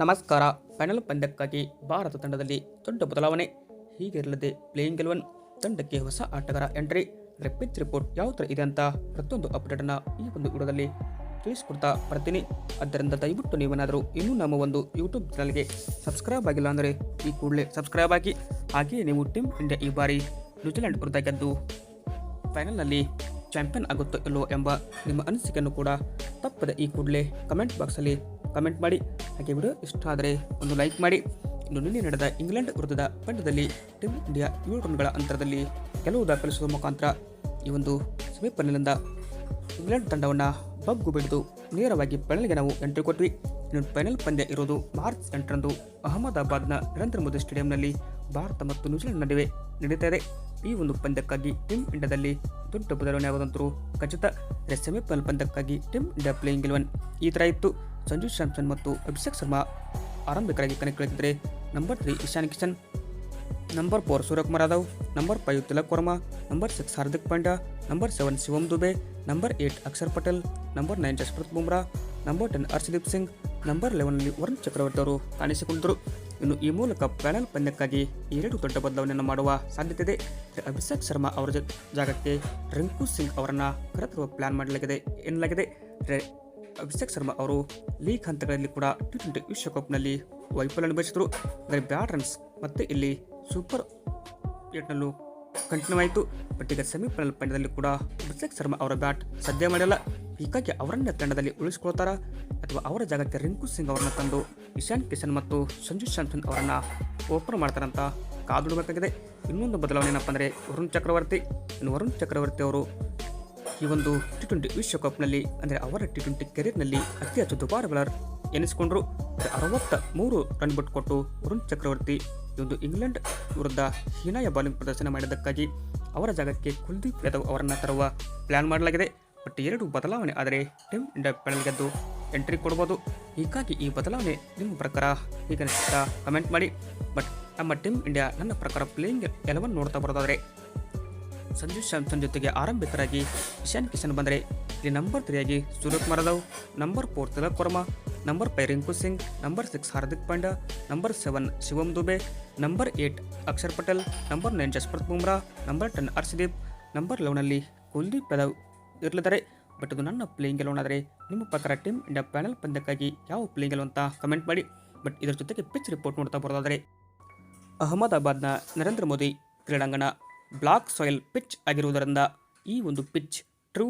ನಮಸ್ಕಾರ. ಫೈನಲ್ ಪಂದ್ಯಕ್ಕಾಗಿ ಭಾರತ ತಂಡದಲ್ಲಿ ದೊಡ್ಡ ಬದಲಾವಣೆ. ಹೀಗಿರಲಿದೆ ಪ್ಲೇಯಿಂಗ್ 11 ತಂಡಕ್ಕೆ ಹೊಸ ಆಟಗಾರ ಎಂಟ್ರಿ. ಪಿಚ್ ರಿಪೋರ್ಟ್ ಯಾವ ಥರ ಇದೆ ಅಂತ ಪ್ರತಿಯೊಂದು ಅಪ್ಡೇಟನ್ನು ಈ ಒಂದು ವಿಡಿಯೋದಲ್ಲಿ ತಿಳಿಸ್ಕೊಡ್ತಾ ಬರ್ತೀನಿ. ಆದ್ದರಿಂದ ದಯವಿಟ್ಟು ನೀವೇನಾದರೂ ಇನ್ನೂ ನಮ್ಮ ಒಂದು ಯೂಟ್ಯೂಬ್ ಚಾನಲ್ಗೆ ಸಬ್ಸ್ಕ್ರೈಬ್ ಆಗಿಲ್ಲ ಅಂದರೆ ಈ ಕೂಡಲೇ ಸಬ್ಸ್ಕ್ರೈಬ್ ಆಗಿ. ಹಾಗೆಯೇ ನೀವು ಟೀಮ್ ಇಂಡಿಯಾ ಈ ಬಾರಿ ನ್ಯೂಜಿಲೆಂಡ್ ವಿರುದ್ಧ ಗೆದ್ದು ಫೈನಲ್ನಲ್ಲಿ ಚಾಂಪಿಯನ್ ಆಗುತ್ತೋ ಇಲ್ಲವೋ ಎಂಬ ನಿಮ್ಮ ಅನಿಸಿಕೆಯನ್ನು ಕೂಡ ತಪ್ಪದೆ ಈ ಕೂಡಲೇ ಕಮೆಂಟ್ ಬಾಕ್ಸಲ್ಲಿ ಕಮೆಂಟ್ ಮಾಡಿ. ಹಾಗೆ ವಿಡಿಯೋ ಇಷ್ಟ ಆದರೆ ಒಂದು ಲೈಕ್ ಮಾಡಿ. ಇನ್ನು ನಿನ್ನೆ ನಡೆದ ಇಂಗ್ಲೆಂಡ್ ವಿರುದ್ಧದ ಪಂದ್ಯದಲ್ಲಿ ಟೀಮ್ ಇಂಡಿಯಾ 7 ರನ್ಗಳ ಅಂತರದಲ್ಲಿ ಗೆಲುವು ದಾಖಲಿಸುವ ಮುಖಾಂತರ ಈ ಒಂದು ಸೆಮಿಫೈನಲ್ನಿಂದ ಇಂಗ್ಲೆಂಡ್ ತಂಡವನ್ನು ಬಗ್ಗು ಬಿಡಿದು ನೇರವಾಗಿ ಫೈನಲ್ಗೆ ನಾವು ಎಂಟ್ರಿ ಕೊಟ್ವಿ. ಇನ್ನು ಫೈನಲ್ ಪಂದ್ಯ ಇರೋದು ಮಾರ್ಚ್ 8ರಂದು ಅಹಮದಾಬಾದ್ನ ನರೇಂದ್ರ ಮೋದಿ ಸ್ಟೇಡಿಯಂನಲ್ಲಿ ಭಾರತ ಮತ್ತು ನ್ಯೂಜಿಲೆಂಡ್ ನಡುವೆ ನಡೀತಾ ಇದೆ. ಈ ಒಂದು ಪಂದ್ಯಕ್ಕಾಗಿ ಟೀಮ್ ಇಂಡಿಯಾದಲ್ಲಿ ದೊಡ್ಡ ಬದಲಾವಣೆ ಆಗೋದಂತರೂ ಖಚಿತ. ಸೆಮಿಫೈನಲ್ ಪಂದ್ಯಕ್ಕಾಗಿ ಟೀಮ್ ಇಂಡಿಯಾ ಪ್ಲೇಯಿಂಗ್ 11 ಈ ಥರ ಇತ್ತು. ಸಂಜು ಸ್ಯಾಮ್ಸನ್ ಮತ್ತು ಅಭಿಷೇಕ್ ಶರ್ಮಾ ಆರಂಭಿಕರಾಗಿ ಕಣಕ್ಕಿಳಿದಿದ್ದರೆ, number 3 Ishan Kishan, number 4 Suryakumar Yadav, number 5 Tilak Varma, number 6 Hardik Pandya, number 7 Shivam Dube, number 8 Axar Patel, number 9 Jasprit Bumrah, number 10 Harshdeep Singh, number 11ನಲ್ಲಿ ವರುಣ್ ಚಕ್ರವರ್ತಿ ಅವರು ಕಾಣಿಸಿಕೊಂಡಿದ್ದರು. ಇನ್ನು ಈ ಮೂಲಕ ಫೈನಲ್ ಪಂದ್ಯಕ್ಕಾಗಿ 2 ದೊಡ್ಡ ಬದಲಾವಣೆಯನ್ನು ಮಾಡುವ ಸಾಧ್ಯತೆ ಇದೆ. ಅಭಿಷೇಕ್ ಶರ್ಮಾ ಅವರ ಜಾಗಕ್ಕೆ ರಿಂಕು ಸಿಂಗ್ ಅವರನ್ನು ಕರೆತರುವ ಪ್ಲಾನ್ ಮಾಡಲಾಗಿದೆ ಎನ್ನಲಾಗಿದೆ. ಅಭಿಷೇಕ್ ಶರ್ಮಾ ಅವರು ಲೀಗ್ ಹಂತಗಳಲ್ಲಿ ಕೂಡ T20 ವಿಶ್ವಕಪ್ನಲ್ಲಿ ವೈಫಲ್ಯ ಅನುಭವಿಸಿದರು. ಅಂದರೆ ಬ್ಯಾಡ್ ರನ್ಸ್ ಮತ್ತು ಇಲ್ಲಿ ಸೂಪರ್ 8ನಲ್ಲೂ ಕಂಟಿನ್ಯೂ ಆಯಿತು. ಬಟ್ ಈಗ ಸೆಮಿಫೈನಲ್ ಪಂದ್ಯದಲ್ಲಿ ಕೂಡ ಅಭಿಷೇಕ್ ಶರ್ಮಾ ಅವರ ಬ್ಯಾಟ್ ಸದ್ಯ ಮಾಡಿಲ್ಲ. ಹೀಗಾಗಿ ಅವರನ್ನೇ ತಂಡದಲ್ಲಿ ಉಳಿಸ್ಕೊಳ್ತಾರಾ ಅಥವಾ ಅವರ ಜಾಗಕ್ಕೆ ರಿಂಕು ಸಿಂಗ್ ಅವರನ್ನು ತಂದು ಇಶಾನ್ ಕಿಶನ್ ಮತ್ತು ಸಂಜು ಸ್ಯಾಮ್ಸನ್ ಅವರನ್ನು ಓಪನ್ ಮಾಡ್ತಾರಂತ ಕಾದುಡಬೇಕಾಗಿದೆ. ಇನ್ನೊಂದು ಬದಲಾವಣೆ ಏನಪ್ಪ ಅಂದರೆ ವರುಣ್ ಚಕ್ರವರ್ತಿ. ಇನ್ನು ವರುಣ್ ಚಕ್ರವರ್ತಿ ಅವರು ಈ ಒಂದು T20 ವಿಶ್ವಕಪ್ನಲ್ಲಿ ಅಂದರೆ ಅವರ T20 ಕೆರಿಯರ್ನಲ್ಲಿ ಅತಿ ಹೆಚ್ಚು ದುಬಾರಿ ಬೌಲರ್ ಎನಿಸಿಕೊಂಡರು. 63 ರನ್ ಬಿಟ್ಟುಕೊಟ್ಟು ವರುಣ್ ಚಕ್ರವರ್ತಿ ಈ ಒಂದು ಇಂಗ್ಲೆಂಡ್ ವಿರುದ್ಧ ಹೀನಾಯ ಬೌಲಿಂಗ್ ಪ್ರದರ್ಶನ ಮಾಡಿದ್ದಕ್ಕಾಗಿ ಅವರ ಜಾಗಕ್ಕೆ ಕುಲ್ದೀಪ್ ಯಾದವ್ ಅವರನ್ನು ತರುವ ಪ್ಲಾನ್ ಮಾಡಲಾಗಿದೆ. ಬಟ್ 2 ಬದಲಾವಣೆ ಆದರೆ ಟೀಮ್ ಇಂಡಿಯಾ ಫೈನಲ್ ಗೆದ್ದು ಎಂಟ್ರಿ ಕೊಡ್ಬೋದು. ಹೀಗಾಗಿ ಈ ಬದಲಾವಣೆ ನಿಮ್ಮ ಪ್ರಕಾರ ಈಗ ಕಮೆಂಟ್ ಮಾಡಿ. ಬಟ್ ನಮ್ಮ ಟೀಮ್ ಇಂಡಿಯಾ ನನ್ನ ಪ್ರಕಾರ ಪ್ಲೇಯಿಂಗ್ 11 ನೋಡ್ತಾ ಬರೋದಾದರೆ ಸಂಜು ಸ್ಯಾಮ್ಸನ್ ಜೊತೆಗೆ ಆರಂಭಿಕರಾಗಿ ಇಶಾನ್ ಕಿಶನ್ ಬಂದರೆ, ಇಲ್ಲಿ ನಂಬರ್ 3 ಆಗಿ Suryakumar Yadav, number 4 Tilak Varma, number 5 Rinku Singh, number 6 Hardik Pandya, number 7 Shivam Dube, number 8 Axar Patel, number 9 Jasprit Bumrah, number 10 Harshdeep, number 11ನಲ್ಲಿ ಕುಲ್ದೀಪ್ ಯಾದವ್ ಇರಲಿದ್ದಾರೆ. ಬಟ್ ಇದು ನನ್ನ ಪ್ಲೇಯಿಂಗ್ 11 ಆದರೆ ನಿಮ್ಮ ಪ್ರಕಾರ ಟೀಮ್ ಇಂಡಿಯಾ ಫೈನಲ್ ಪಂದ್ಯಕ್ಕಾಗಿ ಯಾವ ಪ್ಲೇಯಿಂಗ್ 11 ಅಂತ ಕಮೆಂಟ್ ಮಾಡಿ. ಬಟ್ ಇದರ ಜೊತೆಗೆ ಪಿಚ್ ರಿಪೋರ್ಟ್ ನೋಡ್ತಾ ಬರೋದಾದರೆ, ಅಹಮದಾಬಾದ್ನ ನರೇಂದ್ರ ಮೋದಿ ಕ್ರೀಡಾಂಗಣ ಬ್ಲಾಕ್ ಸಾಯಿಲ್ ಪಿಚ್ ಆಗಿರುವುದರಿಂದ ಈ ಒಂದು ಪಿಚ್ ಟ್ರೂ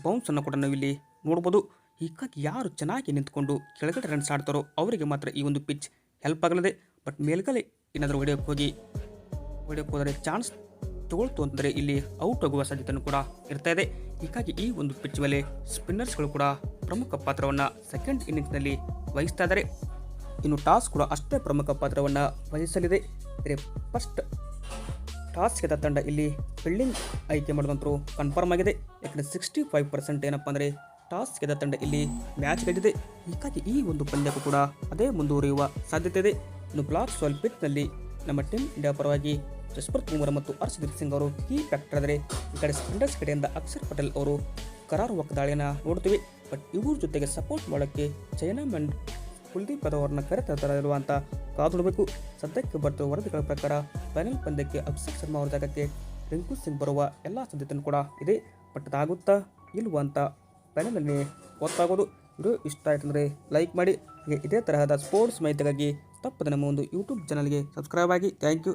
ಬೌನ್ಸ್ ಅನ್ನು ಕೂಡ ನಾವು ಇಲ್ಲಿ ನೋಡ್ಬೋದು. ಹೀಗಾಗಿ ಯಾರು ಚೆನ್ನಾಗಿ ನಿಂತ್ಕೊಂಡು ಕೆಳಗಡೆ ರನ್ಸ್ ಆಡ್ತಾರೋ ಅವರಿಗೆ ಮಾತ್ರ ಈ ಒಂದು ಪಿಚ್ ಹೆಲ್ಪ್ ಆಗಲಿದೆ. ಬಟ್ ಮೇಲ್ಗಡೆ ಏನಾದರೂ ಹೊಡೆಯೋಕ್ಕೆ ಹೋದರೆ ಚಾನ್ಸ್ ತಗೊಳ್ತು ಅಂತಂದರೆ ಇಲ್ಲಿ ಔಟ್ ಆಗುವ ಸಾಧ್ಯತೆಯೂ ಕೂಡ ಇರ್ತಾ ಇದೆ. ಹೀಗಾಗಿ ಈ ಒಂದು ಪಿಚ್ ಮೇಲೆ ಸ್ಪಿನ್ನರ್ಸ್ಗಳು ಕೂಡ ಪ್ರಮುಖ ಪಾತ್ರವನ್ನು ಸೆಕೆಂಡ್ ಇನ್ನಿಂಗ್ಸ್ನಲ್ಲಿ ವಹಿಸ್ತಾ ಇದ್ದಾರೆ. ಇನ್ನು ಟಾಸ್ ಕೂಡ ಅಷ್ಟೇ ಪ್ರಮುಖ ಪಾತ್ರವನ್ನು ವಹಿಸಲಿದೆ. ಫಸ್ಟ್ ಟಾಸ್ ಗೆದ್ದ ತಂಡ ಇಲ್ಲಿ ಫೀಲ್ಡಿಂಗ್ ಆಯ್ಕೆ ಮಾಡೋದಂತರೂ ಕನ್ಫರ್ಮ್ ಆಗಿದೆ. ಯಾಕಂದರೆ 65% ಏನಪ್ಪ ಅಂದರೆ ಟಾಸ್ ಗೆದ್ದ ತಂಡ ಇಲ್ಲಿ ಮ್ಯಾಚ್ ಗೆದ್ದಿದೆ. ಹೀಗಾಗಿ ಈ ಒಂದು ಪಂದ್ಯಕ್ಕೂ ಕೂಡ ಅದೇ ಮುಂದುವರಿಯುವ ಸಾಧ್ಯತೆ ಇದೆ. ಇನ್ನು ಬ್ಲಾಕ್ ಸಾಯಿಲ್ ಪಿಚ್ನಲ್ಲಿ ನಮ್ಮ ಟೀಮ್ ಇಂಡಿಯಾ ಪರವಾಗಿ ಜಸ್ಪ್ರೀತ್ ಬುಮ್ರಾ ಮತ್ತು ಹರ್ಷದೀಪ್ ಸಿಂಗ್ ಅವರು ಕೀ ಫ್ಯಾಕ್ಟರ್ ಆದರೆ, ಈ ಕಡೆ ಸ್ಪಿನ್ನರ್ಸ್ ಕಡೆಯಿಂದ ಅಕ್ಷರ್ ಪಟೇಲ್ ಅವರು ಕರಾರುವಕ್ಕ ದಾಳಿಯನ್ನು ನೋಡ್ತೀವಿ. ಬಟ್ ಇವ್ರ ಜೊತೆಗೆ ಸಪೋರ್ಟ್ ಮಾಡೋಕ್ಕೆ ಚೈನಾ ಮ್ಯಾಂಡ್ ಕುಲ್ದೀಪ್ ಯಾದವ್ ಅವರನ್ನು ಕರೆತರಲಿರುವ ಅಂತ ಕಾದುಡಬೇಕು. ಸದ್ಯಕ್ಕೆ ಬರ್ತಿರುವ ವರದಿಗಳ ಪ್ರಕಾರ ಫೈನಲ್ ಪಂದ್ಯಕ್ಕೆ ಅಭಿಷೇಕ್ ಶರ್ಮಾ ಅವರ ಜಾಗಕ್ಕೆ ರಿಂಕು ಸಿಂಗ್ ಬರುವ ಎಲ್ಲ ಸಾಧ್ಯತೆಯೂ ಕೂಡ ಇದೆ. ಬಟ್ ಅದಾಗುತ್ತಾ ಇಲ್ವ ಅಂತ ಫೈನಲಲ್ಲಿ ಗೊತ್ತಾಗೋದು. ವಿಡಿಯೋ ಇಷ್ಟ ಆಯ್ತು ಅಂದರೆ ಲೈಕ್ ಮಾಡಿ. ಹಾಗೆ ಇದೇ ತರಹದ ಸ್ಪೋರ್ಟ್ಸ್ ಮಾಹಿತಿಗಾಗಿ ತಪ್ಪದೆ ನಮ್ಮ ಒಂದು ಯೂಟ್ಯೂಬ್ ಚಾನಲ್ಗೆ ಸಬ್ಸ್ಕ್ರೈಬ್ ಆಗಿ. Thank you.